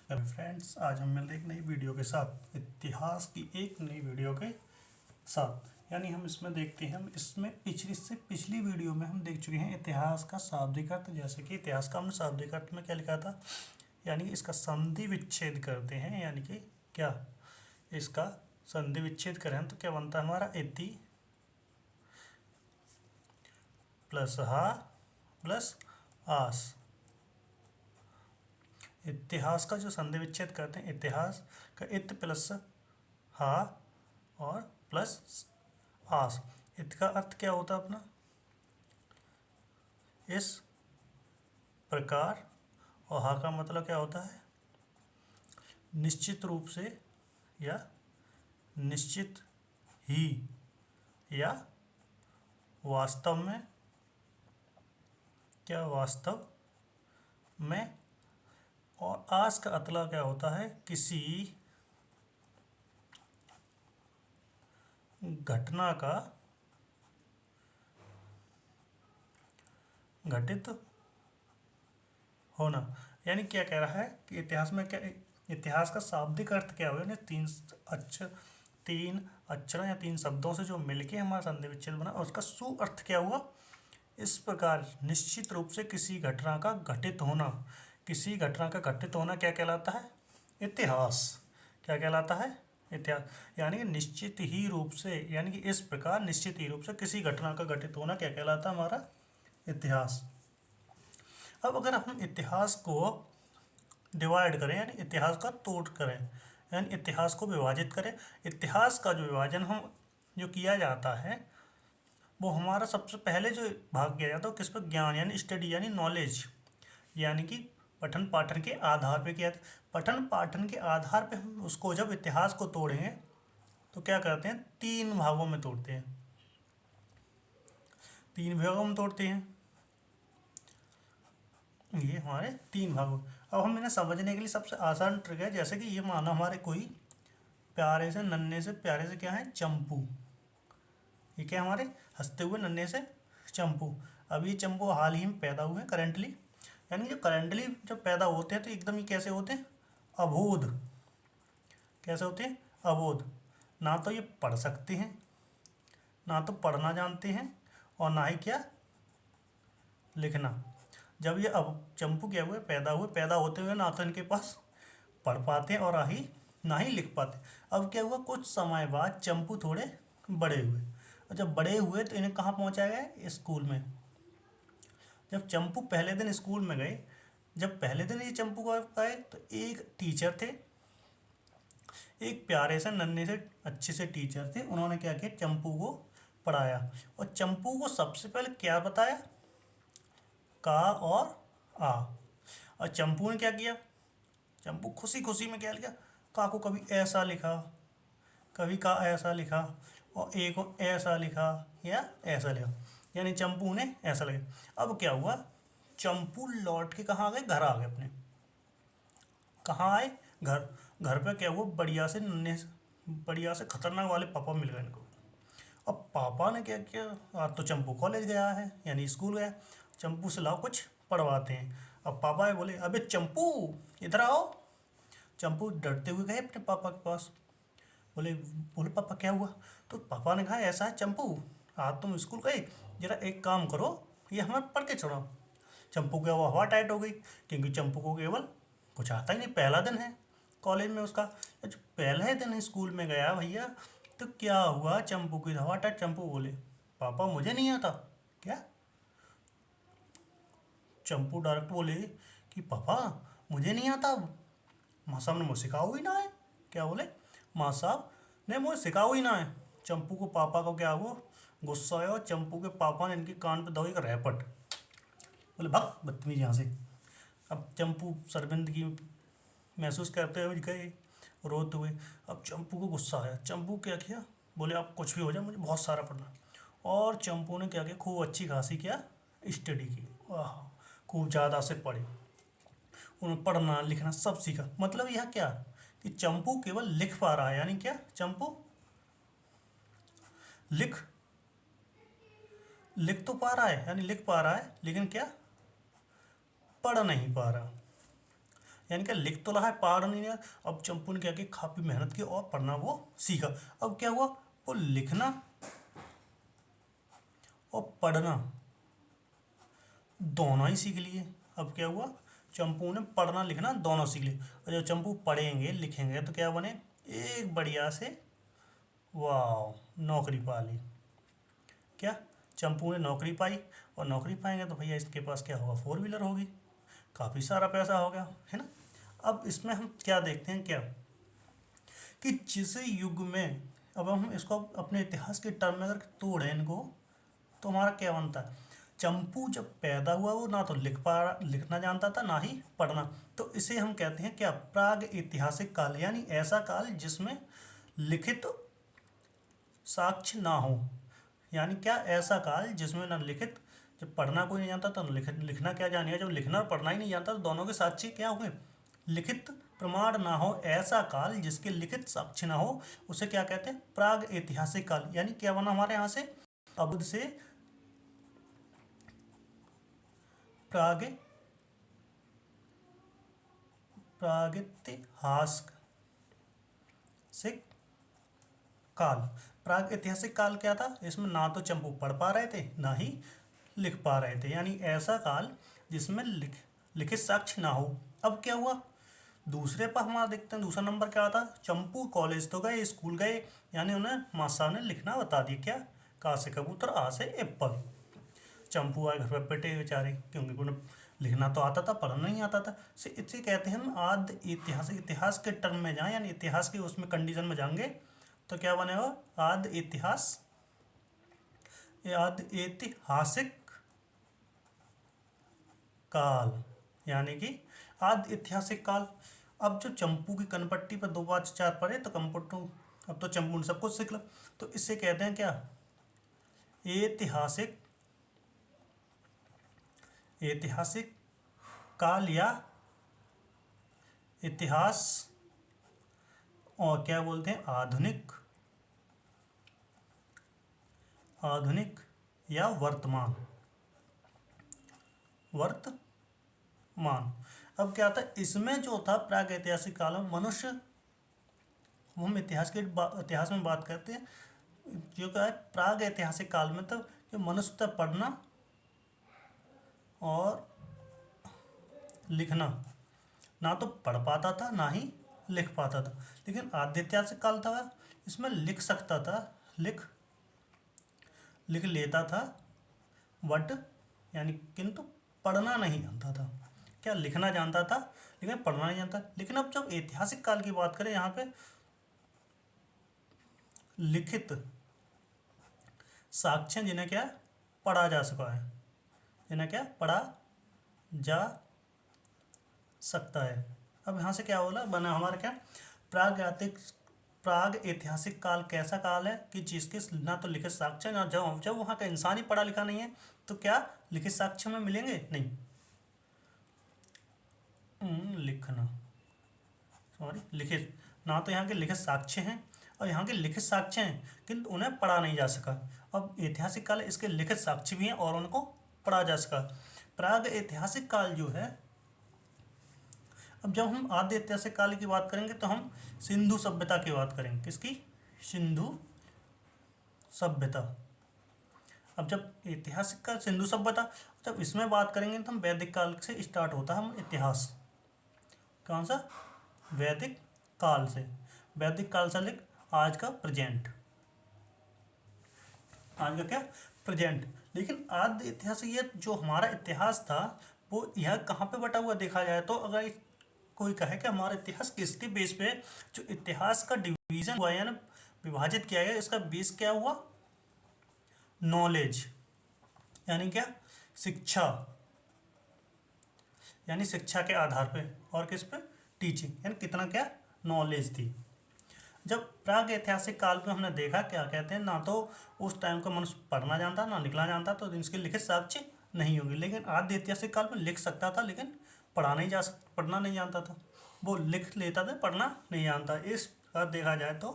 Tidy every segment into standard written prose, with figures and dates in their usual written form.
Friends, आज हम मिल रहे एक नई वीडियो के साथ, इतिहास की एक नई वीडियो के साथ। यानी हम इसमें देखते हैं, हम इसमें पिछली वीडियो में हम देख चुके हैं इतिहास का शाब्दिक अर्थ। जैसे कि इतिहास का हमने शाब्दिक अर्थ में क्या लिखा था, यानी कि इसका संधि विच्छेद करते हैं, यानी कि क्या इसका संधि विच्छेद करें तो क्या बनता है हमारा इति प्लस हा प्लस आस। इतिहास का जो संधि विच्छेद करते हैं, इतिहास का इत प्लस हा और प्लस आस। इत का अर्थ क्या होता है अपना इस प्रकार, और हा का मतलब क्या होता है निश्चित रूप से या निश्चित ही या वास्तव में, क्या वास्तव में। और आस का अतला क्या होता है किसी घटना का घटित होना। यानी क्या कह रहा है कि इतिहास में क्या, इतिहास का शाब्दिक अर्थ क्या हुआ, तीन अक्षर या तीन शब्दों से जो मिलके हमारा संधि विच्छेद बना, और उसका सु अर्थ क्या हुआ इस प्रकार निश्चित रूप से किसी घटना का घटित होना। किसी घटना का घटित होना क्या कहलाता है इतिहास। क्या कहलाता है इतिहास। यानी कि निश्चित ही रूप से, यानी कि इस प्रकार निश्चित ही रूप से किसी घटना का घटित होना क्या कहलाता है हमारा इतिहास। अब अगर हम इतिहास को डिवाइड करें, यानी इतिहास का तोड़ करें, यानी इतिहास को विभाजित करें। इतिहास का जो विभाजन हम जो किया जाता है वो हमारा सबसे पहले जो भाग किया जाता है किस पर, ज्ञान यानी स्टडी यानी नॉलेज, यानी कि पठन पाठन के आधार पे किया जाता है। पठन पाठन के आधार पे हम उसको जब इतिहास को तोड़ेंगे तो क्या करते हैं, तीन भागों में तोड़ते हैं, तीन भागों में तोड़ते हैं। ये हमारे तीन भागों। अब हम इन्हें समझने के लिए सबसे आसान ट्रिक है, जैसे कि ये मानो हमारे कोई प्यारे से नन्हे से प्यारे से क्या है चंपू, ये क्या हमारे हंसते हुए नन्हे से चंपू। अब ये चंपू हाल ही में पैदा हुए करंटली, यानी जो करंटली जब पैदा होते हैं तो एकदम ही कैसे होते हैं अबोध। कैसे होते हैं अबोध। ना तो ये पढ़ सकते हैं, ना तो पढ़ना जानते हैं, और ना ही क्या लिखना। जब ये अब चंपू क्या हुए पैदा होते हुए ना तो इनके पास पढ़ पाते और ना ही लिख पाते। अब क्या हुआ, कुछ समय बाद चंपू थोड़े बड़े हुए, और जब बड़े हुए तो इन्हें कहाँ पहुँचाया गया स्कूल में। जब चंपू पहले दिन स्कूल में गए, जब पहले दिन ये चंपू को आए तो एक टीचर थे, एक प्यारे से नन्हे से अच्छे से टीचर थे। उन्होंने क्या किया, चंपू को पढ़ाया, और चंपू को सबसे पहले क्या बताया, का और आ। और चंपू ने क्या किया, चंपू खुशी खुशी में क्या लिखा, का को कभी ऐसा लिखा, कभी का ऐसा लिखा, और ए को ऐसा लिखा या ऐसा लिखा, यानी चंपू ने ऐसा लिखा। अब क्या हुआ, चंपू लौट के कहाँ आ गए, घर आ गए अपने। कहाँ आए, घर। घर पे क्या हुआ, बढ़िया से खतरनाक वाले पापा मिल गए इनको। अब पापा ने क्या किया, आज तो चंपू कॉलेज गया है यानी स्कूल गया, चंपू से लाओ कुछ पढ़वाते हैं। अब पापा बोले अबे चंपू इधर आओ। चंपू डरते हुए गए अपने पापा के पास। बोले बोले पापा क्या हुआ। तो पापा ने कहा ऐसा है चंपू, आज तुम स्कूल गए, जरा एक काम करो ये हमें पढ़ के छोड़ो। चंपू की हवा टाइट हो गई, क्योंकि चंपू को केवल कुछ आता ही नहीं, पहला दिन है कॉलेज में उसका। जो पहले दिन स्कूल में गया भैया, तो क्या हुआ, चंपू की हवा टाइट। चंपू बोले पापा मुझे नहीं आता। क्या, चंपू डायरेक्ट बोले कि पापा मुझे नहीं आता, माँ साहब ने मुझे सिखाओ ही ना है। क्या बोले, माँ साहब ने मुझे सिखाओ ही ना है। चंपू को पापा को क्या हुआ, गुस्सा आया, और चंपू के पापा ने इनके कान पे दो एक रैपट। बोले भग बदतमीज यहाँ से। अब चंपू शर्मिंदगी महसूस करते हुए गए, रोते हुए। अब चंपू को गुस्सा आया, चंपू क्या किया, बोले आप कुछ भी हो जाए मुझे बहुत सारा पढ़ना है। और चंपू ने क्या किया, खूब अच्छी खासी क्या स्टडी की, वाह खूब ज़्यादा से पढ़े। उन्होंने पढ़ना लिखना सब सीखा। मतलब यह क्या कि चंपू केवल लिख पा रहा है, यानी क्या चंपू लिख लिख तो पा रहा है, यानी लिख पा रहा है, लेकिन क्या पढ़ नहीं पा रहा। यानी कि लिख तो रहा है, पढ़ नहीं रहा। अब चंपू ने क्या किया, काफ़ी मेहनत की और पढ़ना वो सीखा। अब क्या हुआ, वो लिखना और पढ़ना दोनों ही सीख लिए। अब क्या हुआ, चंपू ने पढ़ना लिखना दोनों सीख लिए। और जब चंपू पढ़ेंगे लिखेंगे तो क्या बने, एक बढ़िया से वाह नौकरी पा ली। क्या, चंपू ने नौकरी पाई, और नौकरी पाएंगे तो भैया इसके पास क्या होगा, 4 व्हीलर होगी, काफ़ी सारा पैसा हो गया, है ना। अब इसमें हम क्या देखते हैं, क्या कि जिस युग में, अब हम इसको अपने इतिहास के टर्म में अगर तोड़ें इनको, तो हमारा क्या बनता है, चंपू जब पैदा हुआ वो ना तो लिखना जानता था, ना ही पढ़ना। तो इसे हम कहते हैं क्या, प्राग ऐतिहासिक काल, यानी ऐसा काल जिसमें लिखित साक्ष्य ना हो। यानी क्या, ऐसा काल जिसमें ना लिखित, जब पढ़ना कोई नहीं जानता तो लिखना क्या जानेगा, जब लिखना और पढ़ना ही नहीं जानता तो दोनों के साक्षी क्या हुए, लिखित प्रमाण ना हो। ऐसा काल जिसके लिखित साक्ष्य ना हो उसे क्या कहते हैं, प्राग ऐतिहासिक काल। यानी क्या बना हमारे यहाँ से, अबुध से प्राग प्रागैतिहासिक काल। प्राग ऐतिहासिक काल क्या था, इसमें ना तो चंपू पढ़ पा रहे थे ना ही लिख पा रहे थे, यानी ऐसा काल जिसमें लिखित साक्ष्य ना हो। अब क्या हुआ, दूसरे पर हमारा देखते हैं, दूसरा नंबर क्या आता, चंपू कॉलेज तो गए, स्कूल गए, यानी उन्हें मास्टर साहब ने लिखना बता दिया, क्या, का से कबूतर, आ से एप्पल। चंपू आए घर पर बैठे बेचारे, क्योंकि उन्हें लिखना तो आता था, पढ़ना नहीं आता था। से इसे कहते हैं हम आद इतिहास। इतिहास के टर्म में जाएं, यानी इतिहास के उसमें कंडीशन में जाएंगे तो क्या बनेगा, आद इतिहास, आद ऐतिहासिक काल, यानी कि आद ऐतिहासिक काल। अब जो चंपू की कनपट्टी पर 2 5 4 पढ़े तो कंपट्टू, अब तो चंपू ने सब कुछ सीख ला, तो इससे कहते हैं क्या, ऐतिहासिक, ऐतिहासिक काल या इतिहास, और क्या बोलते हैं, आधुनिक, आधुनिक या वर्तमान, वर्तमान। अब क्या था, इसमें जो था प्रागैतिहासिक काल में मनुष्य, हम इतिहास में बात करते हैं, जो क्या है प्राग ऐतिहासिक काल में, तब जो मनुष्य था पढ़ना और लिखना, ना तो पढ़ पाता था ना ही लिख पाता था। लेकिन आद्य ऐतिहासिक काल था, इसमें लिख सकता था, लिख लिख लेता था, बट यानी किंतु पढ़ना नहीं जानता था। क्या, लिखना जानता था लेकिन पढ़ना नहीं जानता। लेकिन अब जब ऐतिहासिक काल की बात करें, यहाँ पे लिखित साक्ष्य जिन्हें क्या पढ़ा जा सका है, जिन्हें क्या पढ़ा जा सकता है। अब यहाँ से क्या बोला बना हमारा, क्या, प्राग ऐतिहासिक काल कैसा काल है कि जिसके ना तो लिखित साक्ष्य, ना जब जब वहाँ का इंसान ही पढ़ा लिखा नहीं है तो क्या लिखित साक्ष्य में मिलेंगे नहीं, लिखना, सॉरी लिखित, ना तो यहाँ के लिखित साक्ष्य हैं और यहाँ के लिखित साक्ष्य हैं किंतु उन्हें पढ़ा नहीं जा सका। अब ऐतिहासिक काल इसके लिखित साक्ष्य भी हैं और उनको पढ़ा जा सका। प्राग ऐतिहासिक काल जो है, अब जब हम आद्य ऐतिहासिक काल की बात करेंगे तो हम सिंधु सभ्यता की बात करेंगे। किसकी, सिंधु सभ्यता। अब जब ऐतिहासिक काल सिंधु सभ्यता, जब इसमें बात करेंगे तो हम वैदिक काल से स्टार्ट होता है हम इतिहास, कौन सा, वैदिक काल से। वैदिक काल से लिख आज का प्रेजेंट, आज का क्या प्रेजेंट। लेकिन आद्य ऐतिहासिक ये जो हमारा इतिहास था वो यह कहाँ पे बटा हुआ देखा जाए तो, अगर कोई कहे कि हमारा इतिहास किसके बेस पे, जो इतिहास का डिवीजन हुआ है ना, विभाजित किया गया, इसका बेस क्या हुआ, नॉलेज, यानी क्या, शिक्षा, यानी शिक्षा के आधार पे, और किस पे, टीचिंग, यानी कितना क्या नॉलेज थी। जब प्राग ऐतिहासिक काल में हमने देखा क्या कहते हैं, ना तो उस टाइम का मनुष्य पढ़ना जानता ना लिखना जानता, तो इसके लिखित साक्ष्य नहीं होंगे। लेकिन आद्य ऐतिहासिक काल में लिख सकता था लेकिन पढ़ना नहीं जानता था, वो लिख लेता था, पढ़ना नहीं जानता। इस पर देखा जाए तो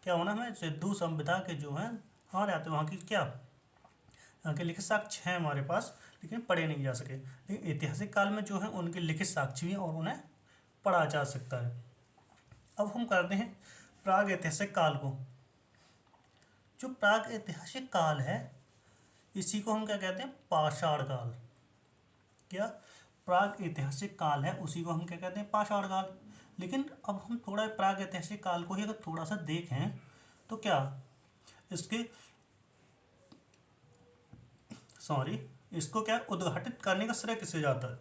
क्या होना, हमें सिंधु सभ्यता के जो हैं हमारे आते वहाँ की क्या, यहाँ के लिखित साक्ष्य हैं हमारे पास लेकिन पढ़े नहीं जा सके। लेकिन ऐतिहासिक काल में जो है उनके लिखित साक्ष्य भी हैं और उन्हें पढ़ा जा सकता है। अब हम करते हैं प्राग ऐतिहासिक काल को। जो प्राग ऐतिहासिक काल है इसी को हम क्या कहते हैं, पाषाण काल। क्या प्राग ऐतिहासिक काल है उसी को हम क्या कहते हैं, पाषाण काल। लेकिन अब हम थोड़ा प्राग ऐतिहासिक काल को ही अगर थोड़ा सा देखें तो क्या इसके इसको क्या उद्घाटित करने का श्रेय किसे जाता है?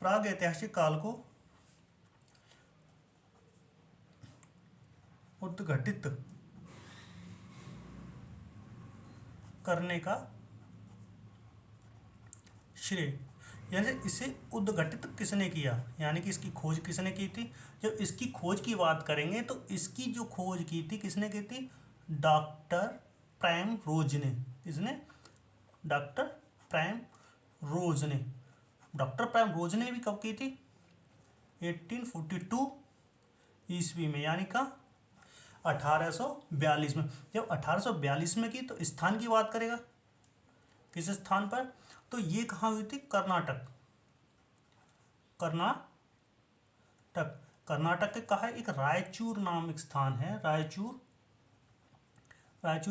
प्राग ऐतिहासिक काल को उद्घटित करने का श्रेय, यानी इसे उद्घटित किसने किया, यानी कि इसकी खोज किसने की थी? जब इसकी खोज की बात करेंगे तो इसकी जो खोज की थी किसने की थी? डॉक्टर प्राइम रोज ने। किसने? डॉक्टर प्राइम रोज ने। डॉक्टर प्राइम रोज ने भी कब की थी? 1842 ईस्वी में, यानी का 1842 में। जब 1842 में की तो स्थान की बात करेगा, किस स्थान पर? तो ये कहाँ हुई थी? कर्नाटक। कर्नाटक कर्नाटक के कहा एक रायचूर नामक स्थान है। रायचूर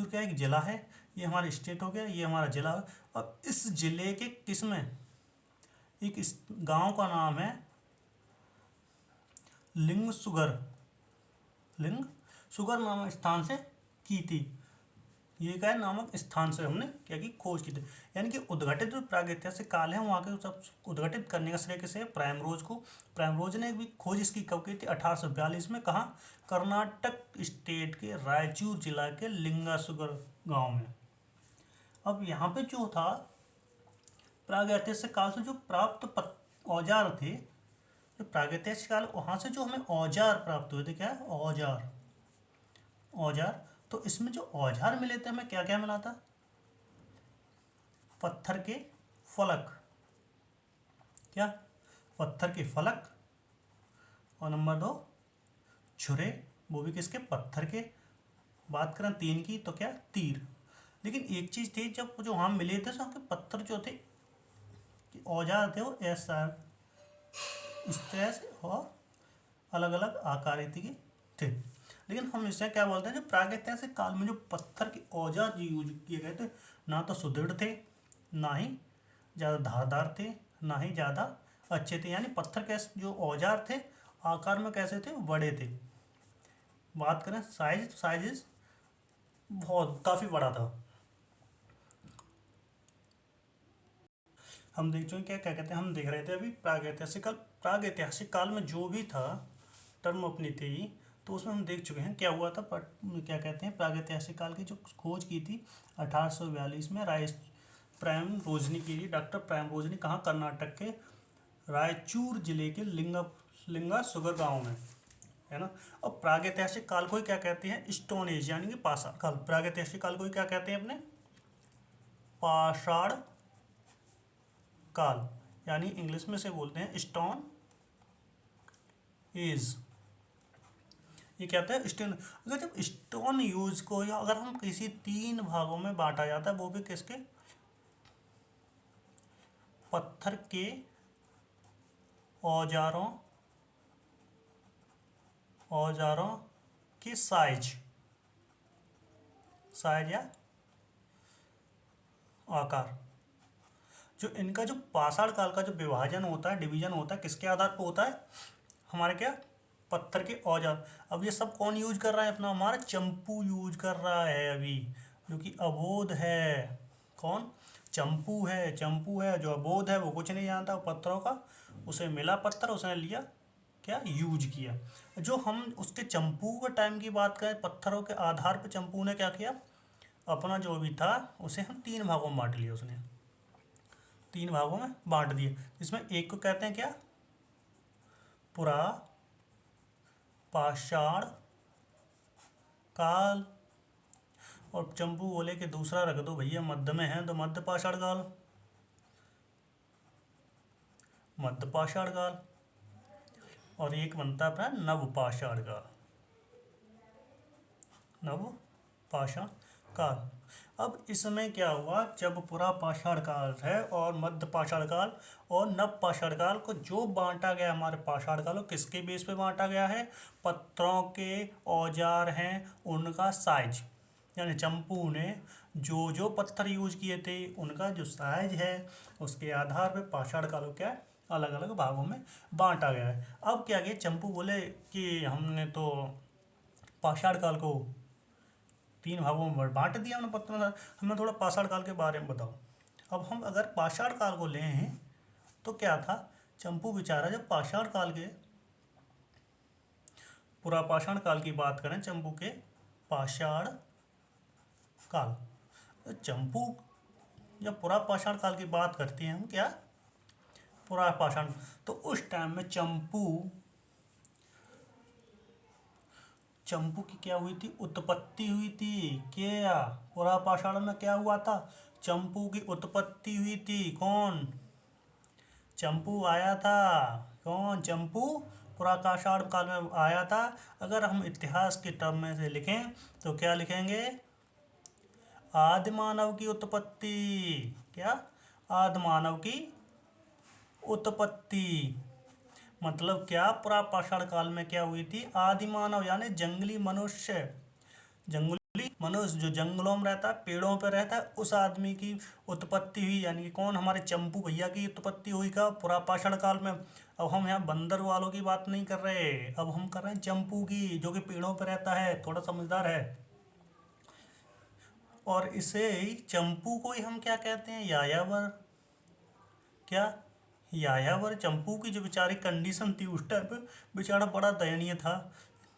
क्या एक जिला है, ये हमारा स्टेट हो गया, ये हमारा जिला है। और इस जिले के किस में एक इस गांव का नाम है लिंगसुगर नामक स्थान से की थी। ये क्या है? नामक स्थान से हमने क्या की? खोज की थी। यानी कि उद्घाटित जो प्रागैतिहासिक काल है वहाँ के सब उद्घाटित करने का श्रेय किसे है? प्राइम रोज को। प्राइम रोज ने भी खोज इसकी कब की थी? 1842 में। कहाँ? कर्नाटक स्टेट के रायचूर जिला के लिंगासुगर गांव में। अब यहाँ पे जो था प्रागैतिहासिक काल से जो प्राप्त औजार थे, जो प्रागैतिहासिक काल वहाँ से जो हमें औजार प्राप्त हुए थे, क्या है? औजार। तो इसमें जो औजार मिले थे हमें क्या क्या मिला था? पत्थर के फलक। क्या? पत्थर के फलक। और नंबर 2 छुरे, वो भी किसके? पत्थर के। बात करें 3 की तो क्या? तीर। लेकिन एक चीज़ थी, जब जो वहाँ मिले थे तो के पत्थर जो थे औजार थे वो ऐसा इस तरह से और अलग अलग आकारिति के थे। लेकिन हम इसे क्या बोलते हैं, जो प्रागैतिहासिक काल में जो पत्थर के औजार जो यूज किए गए थे ना तो सुदृढ़ थे, ना ही ज़्यादा धारदार थे, ना ही ज़्यादा अच्छे थे। यानी पत्थर के जो औजार थे आकार में कैसे थे? बड़े थे। बात करें साइज, तो साइज बहुत काफ़ी बड़ा था। हम देख चुके क्या क्या कहते हैं, हम देख रहे थे अभी प्रागैतिहासिक काल में जो भी था टर्म अपनी थी, तो उसमें हम देख चुके हैं क्या हुआ था। क्या कहते हैं, प्रागैतिहासिक काल की जो खोज की थी 1842 में प्राइम रोज ने की थी। डॉक्टर प्राइम रोज ने। कहाँ? कर्नाटक के रायचूर जिले के लिंगा सुगर गांव में, है ना। अब प्रागैतिहासिक काल को ही क्या कहते हैं? स्टोन एज, यानी कि पाषाण काल। प्रागैतिहासिक काल को ही क्या कहते हैं अपने? पाषाण काल, यानी इंग्लिश में से बोलते हैं स्टोन एज। ये क्या होता है? स्टोन। अगर जब स्टोन यूज को या अगर हम किसी 3 भागों में बांटा जाता है, वो भी किसके? पत्थर के औजारों के साइज या आकार। जो इनका जो पाषाण काल का जो विभाजन होता है, डिवीजन होता है, किसके आधार पर होता है? हमारे क्या? पत्थर के औजार। अब ये सब कौन यूज कर रहा है अपना? हमारा चंपू यूज कर रहा है अभी, जो कि अबोध है। कौन? चंपू है। जो अबोध है वो कुछ नहीं जानता पत्थरों का, उसे मिला पत्थर, उसने लिया, क्या? यूज किया। जो हम उसके चंपू के टाइम की बात करें, पत्थरों के आधार पर चंपू ने क्या किया? अपना जो भी था उसे हम 3 भागों में बांट लिया। उसने 3 भागों में बांट दिए, जिसमें एक को कहते हैं क्या? पुरा पाषाण काल। और चंपू बोले कि दूसरा रख दो भैया, मध्य में है तो मध्य पाषाण काल। और एक बनता है अपना नव पाषाण काल। काल। अब इसमें क्या हुआ, जब पूरा पाषाण काल है और मध्य पाषाण काल और नव पाषाण काल को जो बांटा गया हमारे पाषाण काल को, किसके बेस पे बांटा गया है, पत्थरों के औजार हैं उनका साइज, यानी चंपू ने जो जो पत्थर यूज किए थे उनका जो साइज है उसके आधार पे पाषाण काल को क्या अलग अलग भागों में बांटा गया है। अब क्या किया, चंपू बोले कि हमने तो पाषाण काल को 3 भागों में बांट दिया हमने पत्थरों का, हमें थोड़ा पाषाण काल के बारे में बताओ। अब हम अगर पाषाण काल को लें तो क्या था, चंपू बेचारा जब पाषाण काल के पूरा पाषाण काल की बात करें, चंपू के पाषाण काल, तो चंपू जब पूरा पाषाण काल की बात करते हैं हम, क्या पूरा पाषाण, तो उस टाइम में चंपू की क्या हुई थी, उत्पत्ति हुई थी। क्या पूरा पाषाण में क्या हुआ था, चंपू की उत्पत्ति हुई थी। कौन, चंपू आया था, कौन, चंपू पूरा पाषाण काल में आया था। अगर हम इतिहास के टर्म में से लिखें तो क्या लिखेंगे, आदि मानव की उत्पत्ति। क्या, आदि मानव की उत्पत्ति मतलब क्या, पूरा पाषाण काल में क्या हुई थी, आदि मानव यानी जंगली मनुष्य, जंगली मनुष्य जो जंगलों में रहता है, पेड़ों पर रहता है, उस आदमी की उत्पत्ति हुई। यानी कि कौन, हमारे चंपू भैया की उत्पत्ति हुई का पूरा पाषाण काल में। अब हम यहाँ बंदर वालों की बात नहीं कर रहे, अब हम कर रहे हैं चंपू की, जो कि पेड़ों पर रहता है, थोड़ा समझदार है। और इसे चंपू को ही हम क्या कहते हैं, यायावर। क्या, यायावर। चंपू की जो बेचारी कंडीशन थी उस टाइम पे, बेचारा बड़ा दयनीय था।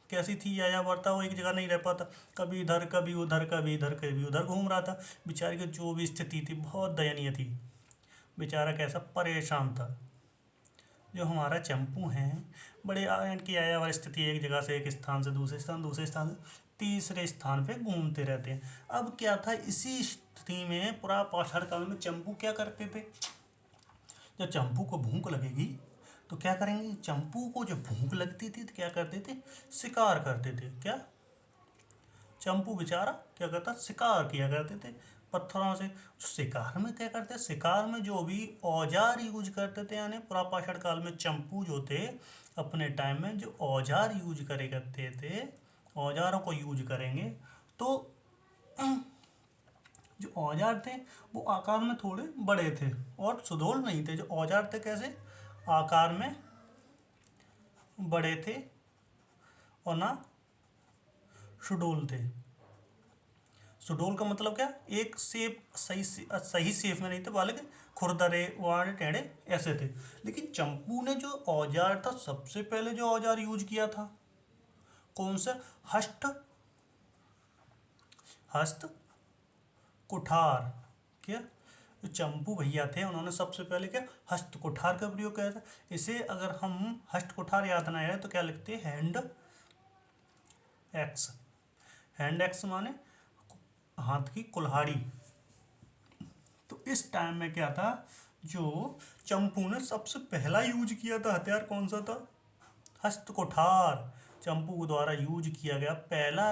कैसी थी यायावर, था वो एक जगह नहीं रह पाता, कभी इधर कभी उधर, कभी इधर कभी उधर घूम रहा था। बेचारी की जो भी स्थिति थी बहुत दयनीय थी, बेचारा कैसा परेशान था। जो हमारा चंपू हैं, बड़े इनकी यायावर स्थिति, एक जगह से एक स्थान से दूसरे स्थान, दूसरे स्थान से तीसरे स्थान पे घूमते रहते हैं। अब क्या था, इसी स्थिति में पूरा पाषाण काल में चंपू क्या करते थे, जब चंपू को भूख लगेगी तो क्या करेंगे, चंपू को जब भूख लगती थी तो क्या करते थे, शिकार करते थे। क्या, चंपू बेचारा क्या करता, शिकार किया करते थे पत्थरों से। शिकार में क्या करते, शिकार में जो भी औजार यूज करते थे, यानी पूरा पाषाण काल में चंपू जो थे अपने टाइम में जो औजार यूज करे करते थे, औजारों को यूज करेंगे तो जो औजार थे वो आकार में थोड़े बड़े थे और सुडौल नहीं थे। जो औजार थे कैसे, आकार में बड़े थे और ना सुडौल थे। सुडौल का मतलब क्या, एक शेप सही शेप में नहीं थे, बल्कि खुरदरे वाड़े टेढ़े ऐसे थे। लेकिन चंपू ने जो औजार था, सबसे पहले जो औजार यूज किया था कौन सा, हस्त कुठार। क्या, जो चंपू भैया थे उन्होंने सबसे पहले क्या, हस्त कुठार का प्रयोग किया था। इसे अगर हम हस्त कुठार याद ना आए तो क्या लिखते हैं, हैंड एक्स। हैंड एक्स माने हाथ की कुल्हाड़ी। तो इस टाइम में क्या था, जो चंपू ने सबसे पहला यूज किया था हथियार कौन सा था, हस्त कुठार। चंपू द्वारा यूज किया गया पहला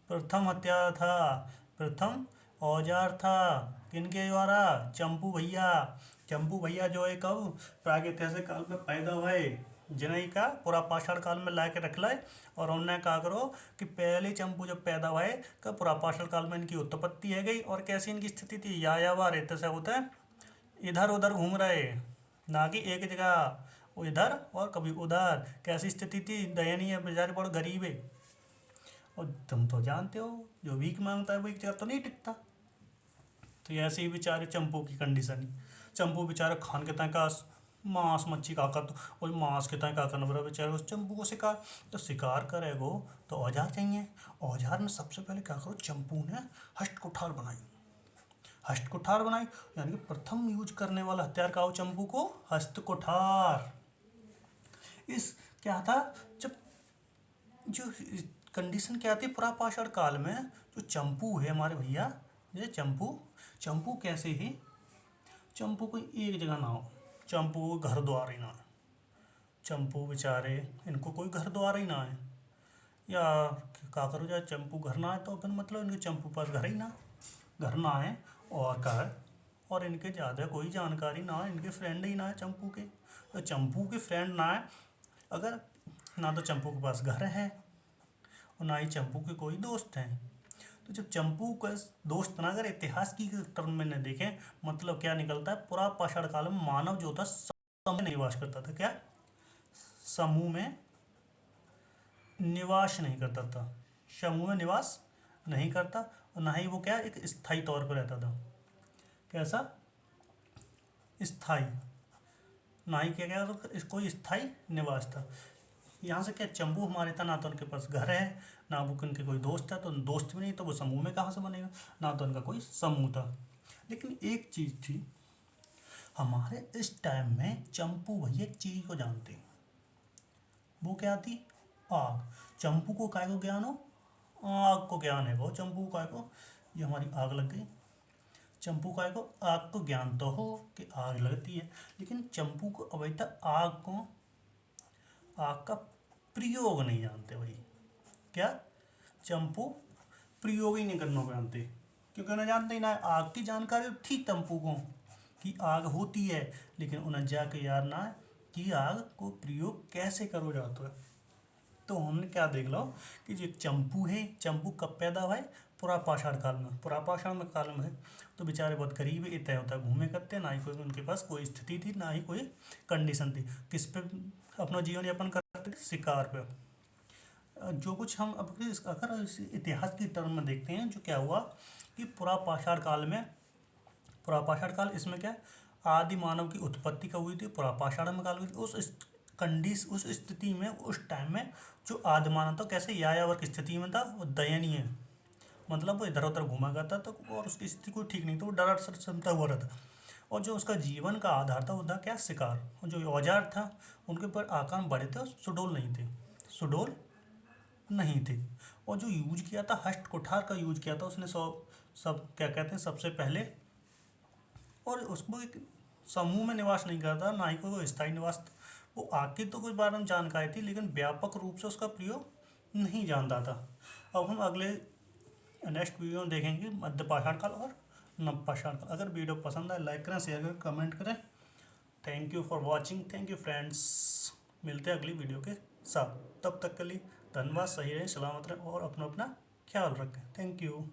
प्रथम हथियार था, प्रथम औजार था, किनके द्वारा, चंपू भैया। चंपू भैया जो है कब, प्रागैतिहासिक काल में पैदा हुए, जिन्हें का पूरा पाषाण काल में ला के रख लाए। और उन्होंने कहा करो कि पहले चंपू जब पैदा हुए कब, पूरा पाषाण काल में इनकी उत्पत्ति है गई। और कैसी इनकी स्थिति थी, यायावर, ऐसे होता है इधर उधर घूम रहे, ना कि एक जगह, वो इधर और कभी उधर। कैसी स्थिति थी, दयनीय, बेचारे बड़े गरीब है। और तुम तो जानते हो जो भीख मांगता है वो एक जगह तो नहीं टिकता। तो ऐसे ही बेचारे चंपू की कंडीशन ही, चंपू बेचारे खान के तय मांस मच्छी का तो वही मांस के तय का करना बड़ा बेचारे उस चंपू को शिकार। तो शिकार करेगो तो औजार चाहिए। औजार में सबसे पहले क्या करो, चंपू ने हस्त कुठार बनाई। हस्त कुठार बनाई यानी कि प्रथम यूज करने वाला हथियार का हो चंपू को, हस्त कुठार। इस क्या था, जब जो कंडीशन क्या थी पूरा पाषाण काल में, जो चंपू है हमारे भैया, ये चंपू कैसे ही, चंपू कोई एक जगह ना हो, चंपू को घर द्वार ही ना है, चंपू बेचारे इनको कोई घर द्वार ही ना है। या का करो जाए चंपू घर ना आए तो फिर मतलब इनके चंपू पास घर ही ना, घर ना आए और का है, और इनके ज़्यादा कोई जानकारी ना है, इनके फ्रेंड ही ना है चंपू के, तो चंपू के फ्रेंड ना है अगर, ना तो चंपू के पास घर है और ना ही चंपू के कोई दोस्त हैं। तो जब चंपू का दोस्त ना, अगर इतिहास की टर्म में न देखें, मतलब क्या निकलता है, पूरा पाषाण काल में मानव जो था समूह में निवास करता था। क्या? समूह में निवास नहीं करता था, समूह में निवास नहीं करता, और ना ही वो क्या एक स्थायी तौर पर रहता था। कैसा? स्थायी, ना ही क्या क्या तो कोई स्थायी निवास था। यहाँ से क्या चंबू हमारे था, ना तो उनके पास घर है, ना वो उनके कोई दोस्त है, तो दोस्त भी नहीं तो वो समूह में कहाँ से बनेगा, ना तो उनका कोई समूह था। लेकिन एक चीज़ थी, हमारे इस टाइम में चंपू भैया एक चीज़ को जानते, वो क्या थी? आग। चंपू को काय को ज्ञान हो? आग को ज्ञान है वो चंपू काय को, ये हमारी आग लग गई, चंपू काय को आग को ज्ञान तो हो कि आग लगती है, लेकिन चंपू को अभी तक आग का प्रयोग नहीं जानते भाई। क्या? चंपू प्रयोग ही नहीं करना जानते, क्योंकि उन्हें जानते ही ना, आग की जानकारी थी चंपू को कि आग होती है, लेकिन उन्हें जाके याद ना है कि आग को प्रयोग कैसे करो जाता है। तो हमने क्या देख लो कि जो चंपू है, चंपू कब पैदा हुआ है? पूरा पाषाण काल में, पूरा पाषाण में काल में है, तो बेचारे बहुत गरीब इतने होता घूमे करते, ना ही कोई उनके पास कोई स्थिति थी, ना ही कोई कंडीशन थी। किस पे अपना जीवन यापन करते थे? शिकार पे। जो कुछ हम अब अगर इतिहास की टर्म में देखते हैं, जो क्या हुआ कि पूरा पाषाण काल में, पूरा पाषाण काल इसमें क्या, आदि मानव की उत्पत्ति कब हुई थी? पूरा पाषाण में काल हुई थी। उस स्थिति में, उस टाइम में जो आदि मानव था कैसे यायावर की स्थिति में था, वो दयनीय, मतलब वो इधर उधर घूमा करता था, तो और उसकी स्थिति कोई ठीक नहीं था, वो डरा समता हुआ रहता। और जो उसका जीवन का आधार था वो था क्या? शिकार। और जो औजार था उनके ऊपर आकार बड़े थे और सुडोल नहीं थे, सुडोल नहीं थे। और जो यूज किया था, हस्त कुठार का यूज किया था उसने, सब क्या कहते हैं सबसे पहले, और उसको एक समूह में निवास नहीं करता, ना ही कोई स्थायी निवास था। वो आके तो कुछ बार हम जानकारी थी, लेकिन व्यापक रूप से उसका प्रयोग नहीं जानता था। अब हम अगले नेक्स्ट वीडियो में देखेंगे मध्य पाषाण काल और नव पाषाण काल। अगर वीडियो पसंद आए लाइक करें, शेयर करें, कमेंट करें। Thank you for watching, thank you friends. मिलते हैं अगली वीडियो के साथ, तब तक के लिए धन्यवाद। सही रहें, सलामत रहें और अपना अपना ख्याल रखें। Thank you.